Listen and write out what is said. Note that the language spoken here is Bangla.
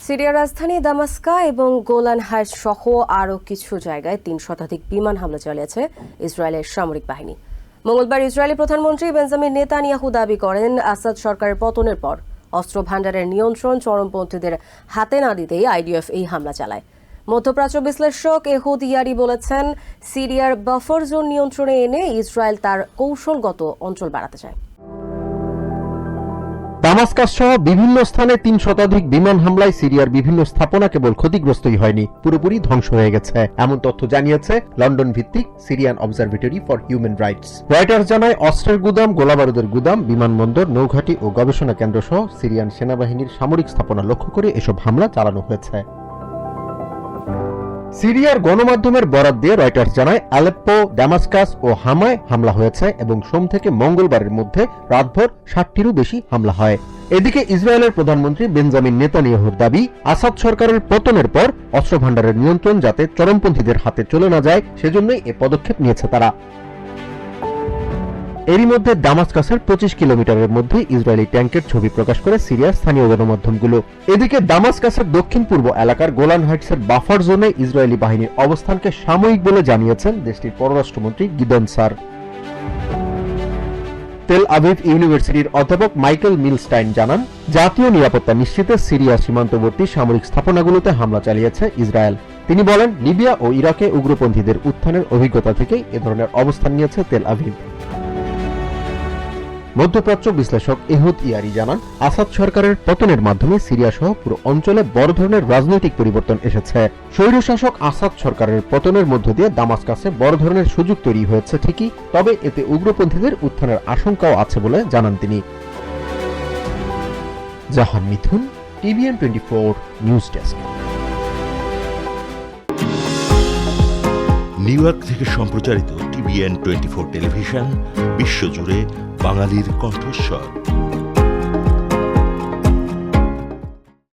সিরিয়ার রাজধানী দামাস্কা এবং গোলান হাইটস সহ আরও কিছু জায়গায় ৩ শতাধিক বিমান হামলা চালিয়েছে ইসরায়েলের সামরিক বাহিনী। মঙ্গলবার ইসরায়েলি প্রধানমন্ত্রী বেঞ্জামিন নেতানিয়াহু দাবি করেন, আসাদ সরকারের পতনের পর অস্ত্র ভান্ডারের নিয়ন্ত্রণ চরমপন্থীদের হাতে না দিতেই আইডিএফ এই হামলা চালায়। মধ্যপ্রাচ্য বিশ্লেষক এহুদ ইয়ারি বলেছেন, সিরিয়ার বাফার জোন নিয়ন্ত্রণে এনে ইসরায়েল তার কৌশলগত অঞ্চল বাড়াতে চায়। দামাস্কাস সহ বিভিন্ন স্থানে ৩ শতাধিক বিমান হামলায় সিরিয়ার বিভিন্ন স্থাপনা কেবল ক্ষতিগ্রস্তই হয়নি, পুরোপুরি ধ্বংস হয়ে গেছে, এমন তথ্য জানিয়েছে লন্ডন ভিত্তিক Syrian observatory for human rights. Reuters জানায়, অস্ত্রের গুদাম, গোলাবারুদের গুদাম, বিমানবন্দর, নৌঘাঁটি ও গবেষণা কেন্দ্র সহ সিরিয়ান সেনাবাহিনীর সামরিক স্থাপনা লক্ষ্য করে এসব হামলা চালানো হয়েছে। সিরিয়ার গণমাধ্যমের বরাত দিয়ে রয়টার্স জানায়, আলেপ্পো, দামাস্কাস ও হামায় হামলা হয়েছে এবং সোম থেকে মঙ্গলবারের মধ্যে রাতভর ৬০টিরও বেশি হামলা হয়। এদিকে ইসরায়েলের প্রধানমন্ত্রী বেঞ্জামিন নেতানিয়াহুর দাবি, আসাদ সরকারের পতনের পর অস্ত্র ভান্ডারের নিয়ন্ত্রণ যাতে চরমপন্থীদের হাতে চলে না যায়, সেজন্যই এ পদক্ষেপ নিয়েছে তারা। এরই মধ্যে দামাস্কাসের ২৫ কিলোমিটারের মধ্যে ইসরায়েলি ট্যাঙ্কের ছবি প্রকাশ করে সিরিয়ার স্থানীয় গণমাধ্যমগুলো। এদিকে দামাস্কাসের দক্ষিণ পূর্ব এলাকার গোলান হাইটসের বাফার জোনে ইসরায়েলি বাহিনীর অবস্থানকে সাময়িক বলে জানিয়েছেন দেশটির পররাষ্ট্রমন্ত্রী গিদন সার। তেল আভিভ ইউনিভার্সিটির অধ্যাপক মাইকেল মিলস্টাইন জানান, জাতীয় নিরাপত্তা নিশ্চিতে সিরিয়া সীমান্তবর্তী সামরিক স্থাপনাগুলোতে হামলা চালিয়েছে ইসরায়েল। তিনি বলেন, লিবিয়া ও ইরাকে উগ্রপন্থীদের উত্থানের অভিজ্ঞতা থেকেই এ ধরনের অবস্থান নিয়েছে তেল আভিভ। মধ্যপ্রাচ্য বিশ্লেষক এহুদ ইয়ারি জানান, আসাদ সরকারের পতনের মাধ্যমে সিরিয়া সহ পুরো অঞ্চলে বড় ধরনের রাজনৈতিক পরিবর্তন এসেছে। স্বৈরশাসক আসাদ সরকারের পতনের মধ্য দিয়ে দামাস্কাসে বড় ধরনের সুযোগ তৈরি হয়েছে ঠিকই, তবে এতে উগ্রপন্থীদের উত্থানের আশঙ্কাও আছে বলে জানান তিনি। Jahan Mithun, TVN 24 news desk. New York থেকে সম্প্রচারিত টিভিএন 24 টেলিভিশন বিশ্বজুড়ে বাঙালির কণ্ঠস্বর।